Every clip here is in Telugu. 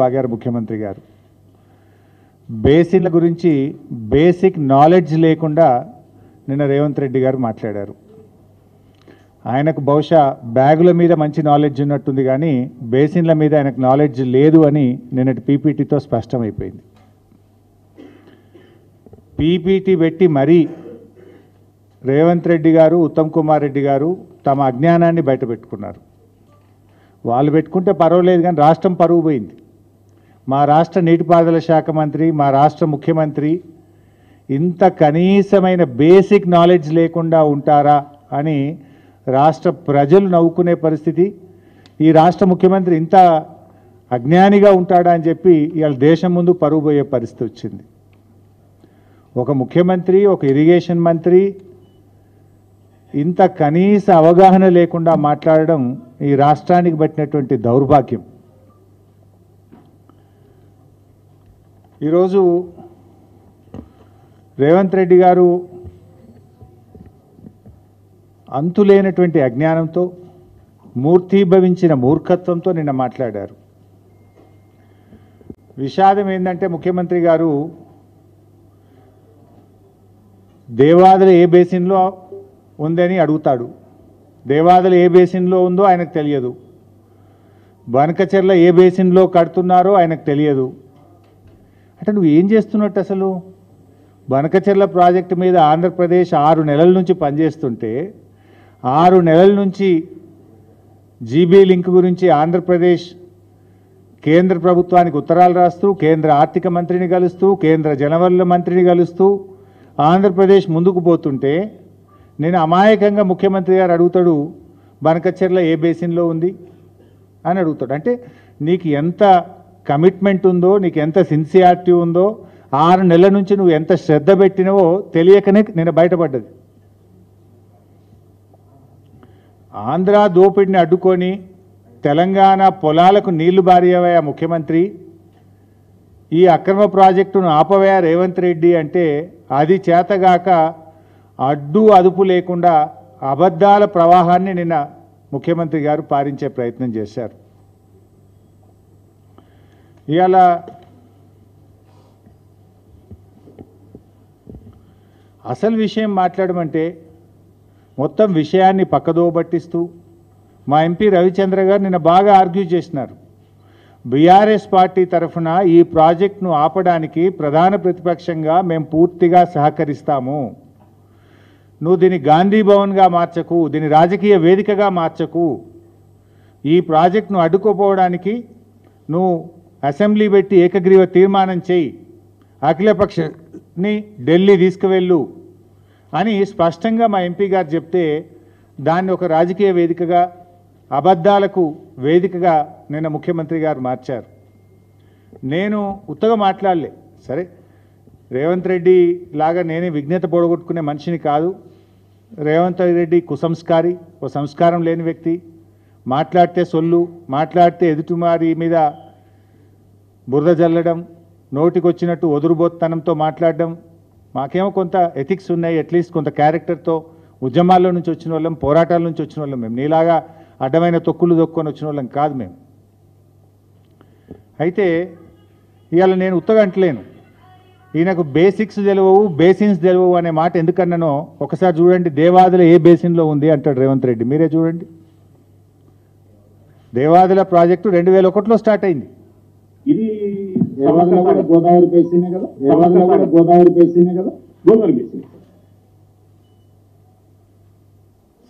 వాగారు ముఖ్యమంత్రి గారు. బేసిన్ల గురించి బేసిక్ నాలెడ్జ్ లేకుండా నిన్న రేవంత్ రెడ్డి గారు మాట్లాడారు. ఆయనకు బహుశా బ్యాగుల మీద మంచి నాలెడ్జ్ ఉన్నట్టుంది, కానీ బేసిన్ల మీద ఆయనకు నాలెడ్జ్ లేదు అని నిన్నటి పీపీటీతో స్పష్టమైపోయింది. పీపీటీ పెట్టి మరీ రేవంత్ రెడ్డి గారు, ఉత్తమ్ కుమార్ రెడ్డి గారు తమ అజ్ఞానాన్ని బయటపెట్టుకున్నారు. వాళ్ళు పెట్టుకుంటే పర్వాలేదు, కానీ రాష్ట్రం పరువు పోయింది. మా రాష్ట్ర నీటిపారుదల శాఖ మంత్రి, మా రాష్ట్ర ముఖ్యమంత్రి ఇంత కనీసమైన బేసిక్ నాలెడ్జ్ లేకుండా ఉంటారా అని రాష్ట్ర ప్రజలు నవ్వుకునే పరిస్థితి. ఈ రాష్ట్ర ముఖ్యమంత్రి ఇంత అజ్ఞానిగా ఉంటాడా అని చెప్పి ఇవాళ దేశం ముందు పరువు పోయే పరిస్థితి వచ్చింది. ఒక ముఖ్యమంత్రి, ఒక ఇరిగేషన్ మంత్రి ఇంత కనీస అవగాహన లేకుండా మాట్లాడడం ఈ రాష్ట్రానికి పట్టినటువంటి దౌర్భాగ్యం. ఈరోజు రేవంత్ రెడ్డి గారు అంతులేనటువంటి అజ్ఞానంతో, మూర్తీభవించిన మూర్ఖత్వంతో నిన్న మాట్లాడారు. విషాదం ఏంటంటే ముఖ్యమంత్రి గారు దేవాదుల ఏ బేసిన్లో ఉందని అడుగుతాడు. దేవాదుల ఏ బేసిన్లో ఉందో ఆయనకు తెలియదు. బనకచెర్ల ఏ బేసిన్లో కడుతున్నారో ఆయనకు తెలియదు. అంటే నువ్వు ఏం చేస్తున్నట్టు అసలు? బనకచెర్ల ప్రాజెక్టు మీద ఆంధ్రప్రదేశ్ 6 నెలల నుంచి పనిచేస్తుంటే 6 నెలల నుంచి జీబీ లింక్ గురించి ఆంధ్రప్రదేశ్ కేంద్ర ప్రభుత్వానికి ఉత్తరాలు రాస్తూ, కేంద్ర ఆర్థిక మంత్రిని కలుస్తూ, కేంద్ర జలవనరుల మంత్రిని కలుస్తూ ఆంధ్రప్రదేశ్ ముందుకు పోతుంటే నేను అమాయకంగా ముఖ్యమంత్రి గారు అడుగుతాడు, బనకచెర్ల ఏ బేసిన్లో ఉంది అని అడుగుతాడు. అంటే నీకు ఎంత కమిట్మెంట్ ఉందో, నీకు ఎంత సిన్సియారిటీ ఉందో, 6 నెలల నుంచి నువ్వు ఎంత శ్రద్ధ పెట్టినవో తెలియకనే నేను బయటపడ్డది. ఆంధ్ర దోపిడిని అడ్డుకొని తెలంగాణ పొలాలకు నీళ్లు బారియవయా ముఖ్యమంత్రి, ఈ అక్రమ ప్రాజెక్టును ఆపవయా రేవంత్ రెడ్డి అంటే అది చేతగాక అడ్డు అదుపు లేకుండా అబద్ధాల ప్రవాహాన్ని నిన్న ముఖ్యమంత్రి గారు పారించే ప్రయత్నం చేశారు. ఇవాళ అసలు విషయం మాట్లాడమంటే మొత్తం విషయాన్ని పక్కదో పట్టిస్తూ మా ఎంపీ రవిచంద్ర గారు నిన్న బాగా ఆర్గ్యూ చేసినారు. బీఆర్ఎస్ పార్టీ తరఫున ఈ ప్రాజెక్టును ఆపడానికి ప్రధాన ప్రతిపక్షంగా మేము పూర్తిగా సహకరిస్తాము. నువ్వు దీన్ని గాంధీ భవన్గా మార్చకు, దీన్ని రాజకీయ వేదికగా మార్చకు. ఈ ప్రాజెక్టును అడ్డుకోపోవడానికి నువ్వు అసెంబ్లీ పెట్టి ఏకగ్రీవ తీర్మానం చేయి, అఖిలపక్షని ఢిల్లీ తీసుకువెళ్ళు అని స్పష్టంగా మా ఎంపీ గారు చెప్తే దాన్ని ఒక రాజకీయ వేదికగా, అబద్ధాలకు వేదికగా నిన్న ముఖ్యమంత్రి గారు మార్చారు. నేను ఉత్తగా మాట్లాడలే. సరే, రేవంత్ రెడ్డి లాగా నేనే విజ్ఞత పొడగొట్టుకునే మనిషిని కాదు. రేవంత్ రెడ్డి కుసంస్కారి, ఓ సంస్కారం లేని వ్యక్తి. మాట్లాడితే సొల్లు, మాట్లాడితే ఎదుటివారి మీద బురద జల్లడం, నోటికొచ్చినట్టు ఒదురుబోత్తనంతో మాట్లాడడం. మాకేమో కొంత ఎథిక్స్ ఉన్నాయి, అట్లీస్ట్ కొంత క్యారెక్టర్తో ఉద్యమాల్లో నుంచి వచ్చిన వాళ్ళం, పోరాటాల నుంచి వచ్చిన వాళ్ళం. మేము నీలాగా అడ్డమైన తొక్కులు దొక్కొని వచ్చిన వాళ్ళం కాదు మేము. అయితే ఇవాళ నేను ఉత్తగా అంటలేను, ఈయనకు బేసిక్స్ తెలియవు, బేసిన్స్ తెలియవు అనే మాట ఎందుకన్నానో ఒకసారి చూడండి. దేవాదుల ఏ బేసిన్లో ఉంది అంటాడు రేవంత్ రెడ్డి. మీరే చూడండి. దేవాదుల ప్రాజెక్టు 2001లో స్టార్ట్ అయింది. ఇది దేవాదుల కూడా గోదావరి బేసినే కదా, దేవాదుల కూడా గోదావరి బేసినే కదా, గోదావరి బేసిన్.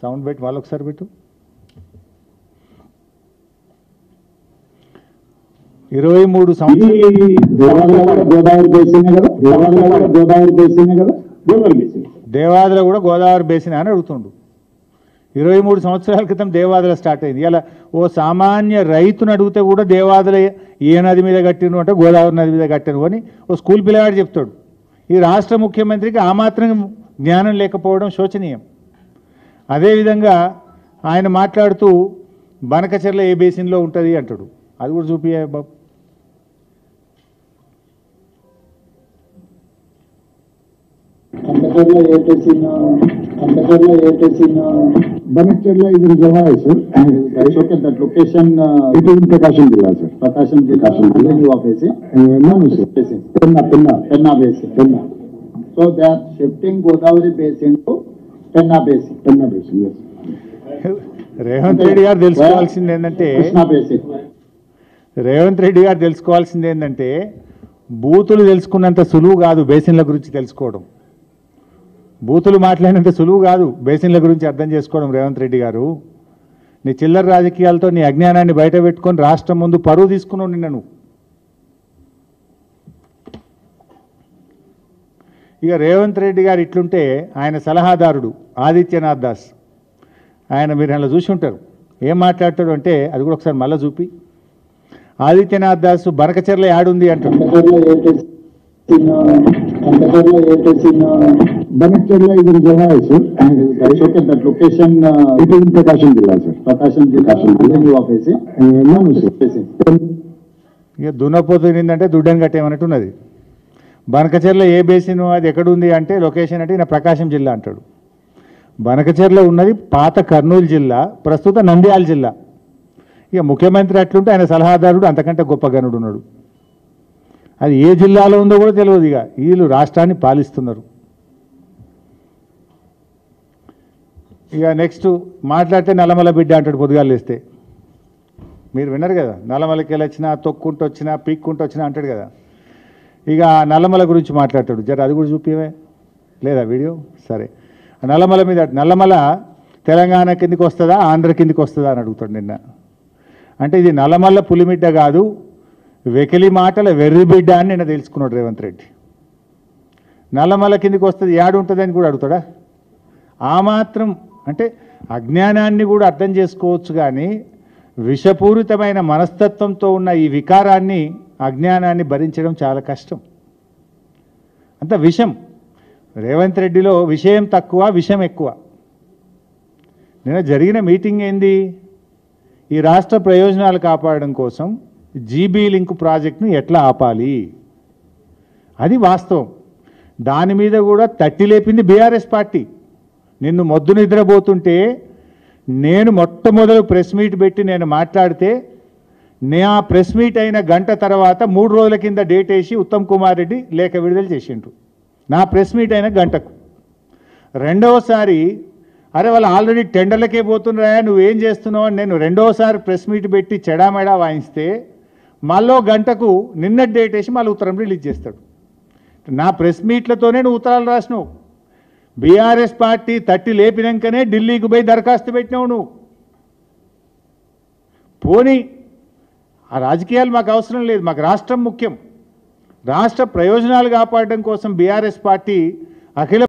సౌండ్ పెట్టి వాళ్ళు ఒకసారి పెట్టు. 23 సంవత్సరాలు దేవాదుల కూడా గోదావరి బేసినే కదా, దేవాదుల కూడా గోదావరి బేసినే కదా, గోదావరి బేసిన్. దేవాదుల కూడా గోదావరి బేసిన్ అని అడుగుతుండు. 23 సంవత్సరాల క్రితం దేవాదుల స్టార్ట్ అయింది. ఇలా ఓ సామాన్య రైతును అడిగితే కూడా దేవాదుల ఏ నది మీద కట్టిను అంటే గోదావరి నది మీద కట్టాను అని ఓ స్కూల్ పిల్లవాడు చెప్తాడు. ఈ రాష్ట్ర ముఖ్యమంత్రికి ఆ మాత్రం జ్ఞానం లేకపోవడం శోచనీయం. అదేవిధంగా ఆయన మాట్లాడుతూ బనకచెర్ల ఏ బేసిన్లో ఉంటుంది అంటాడు. అది కూడా చూపియా బాబు. బనకచెర్ల ఏ basin Bankacherla A basin, Bankacherla is Reservoir, sir. That's okay, that location, it is in Prakasham Jilla, sir. Prakasham Jilla, you are facing? No, sir. Basin. Penna basin. So they are shifting Godavari basin to Penna basin. Penna basin, yes. Revanth Reddy గారు తెలుసుకోవాల్సింది ఏంటంటే Krishna basin. రేవంత్ రెడ్డి గారు తెలుసుకోవాల్సింది ఏంటంటే బూతులు తెలుసుకున్నంత సులువు కాదు బేసిన్ల గురించి తెలుసుకోవడం. బూతులు మాట్లాడినంత సులువు కాదు బేసిన్ల గురించి అర్థం చేసుకోవడం. రేవంత్ రెడ్డి గారు నీ చిల్లర రాజకీయాలతో నీ అజ్ఞానాన్ని బయట పెట్టుకొని రాష్ట్రం ముందు పరువు తీసుకున్నావు నిన్న నువ్వు. ఇక రేవంత్ రెడ్డి గారు ఇట్లుంటే ఆయన సలహాదారుడు ఆదిత్యనాథ్ దాస్, ఆయన మీరు అలా చూసి ఉంటారు, ఏం మాట్లాడతాడు అంటే అది కూడా ఒకసారి మళ్ళీ చూపి. ఆదిత్యనాథ్ దాస్ బనకచెర్ల యాడుంది అంటాడు. Bankacherla is Reservoir, sir. That's okay, that location, it is in Prakasham Jilla, sir. Prakasham Jilla, you are facing? No, sir. Facing. ఇక దున్నపోతు ఏంటంటే దుడ్డని కట్టేమన్నట్టు ఉన్నది. బనకచెర్ల ఏ బేసిన్ అది ఎక్కడుంది అంటే లొకేషన్ అంటే ఈయన ప్రకాశం జిల్లా అంటాడు. బనకచెర్ల ఉన్నది పాత కర్నూలు జిల్లా, ప్రస్తుత నంద్యాల జిల్లా. ఇక ముఖ్యమంత్రి అట్లుంటే ఆయన సలహాదారుడు అంతకంటే గొప్ప గనుడు ఉన్నాడు. అది ఏ జిల్లాలో ఉందో కూడా తెలియదు. ఇక వీళ్ళు రాష్ట్రాన్ని పాలిస్తున్నారు. ఇక నెక్స్ట్ మాట్లాడితే నల్లమల బిడ్డ అంటాడు పొద్దుగాలు లేస్తే. మీరు విన్నారు కదా, నల్లమలకి వెళ్ళొచ్చినా తొక్కుంటూ వచ్చినా పీక్కుంటూ వచ్చినా అంటాడు కదా. ఇక నల్లమల గురించి మాట్లాడతాడు. జర అది కూడా చూపివే లేదా వీడియో? సరే, నల్లమల మీద నల్లమల తెలంగాణ కిందికి వస్తుందా ఆంధ్ర కిందికి వస్తుందా అని అడుగుతాడు నిన్న. అంటే ఇది నల్లమల్ల పులిమిడ్డ కాదు, వెకిలి మాటల వెర్రి బిడ్డ అని నిన్న తెలుసుకున్నాడు రేవంత్ రెడ్డి. నల్లమల కిందికి వస్తుంది యాడు ఉంటుందని కూడా అడుగుతాడా? ఆ మాత్రం అంటే అజ్ఞానాన్ని కూడా అర్థం చేసుకోవచ్చు, కానీ విషపూరితమైన మనస్తత్వంతో ఉన్న ఈ వికారాన్ని అజ్ఞానాన్ని భరించడం చాలా కష్టం. అంత విషం. రేవంత్ రెడ్డిలో విషయం తక్కువ విషం ఎక్కువ. నిన్న జరిగిన మీటింగ్ ఏంది? ఈ రాష్ట్ర ప్రయోజనాలు కాపాడడం కోసం జీబీ లింక్ ప్రాజెక్ట్ను ఎట్లా ఆపాలి, అది వాస్తవం. దాని మీద కూడా తట్టి లేపింది బీఆర్ఎస్ పార్టీ. నిన్ను మొద్దు నిద్రపోతుంటే నేను మొట్టమొదలు ప్రెస్ మీట్ పెట్టి నేను మాట్లాడితే ఆ ప్రెస్ మీట్ అయిన గంట తర్వాత 3 రోజుల కింద డేట్ వేసి ఉత్తమ్ కుమార్ రెడ్డి లేఖ విడుదల చేసిండ్రు నా ప్రెస్ మీట్ అయిన గంటకు. రెండవసారి అరే వాళ్ళు ఆల్రెడీ టెండర్లకే పోతున్నారా నువ్వేం చేస్తున్నావు అని నేను రెండవసారి ప్రెస్ మీట్ పెట్టి చెడామెడా వాయిస్తే మళ్ళీ గంటకు నిన్న డేట్ వేసి మళ్ళీ ఉత్తరం రిలీజ్ చేస్తాడు. నా ప్రెస్ మీట్లతోనే నువ్వు ఉత్తరాలు రాసినావు. బీఆర్ఎస్ పార్టీ తట్టి లేపినాకనే ఢిల్లీకి పోయి దరఖాస్తు పెట్టినావు నువ్వు. పోనీ ఆ రాజకీయాలు మాకు అవసరం లేదు, మాకు రాష్ట్రం ముఖ్యం. రాష్ట్ర ప్రయోజనాలు కాపాడడం కోసం బీఆర్ఎస్ పార్టీ అఖిల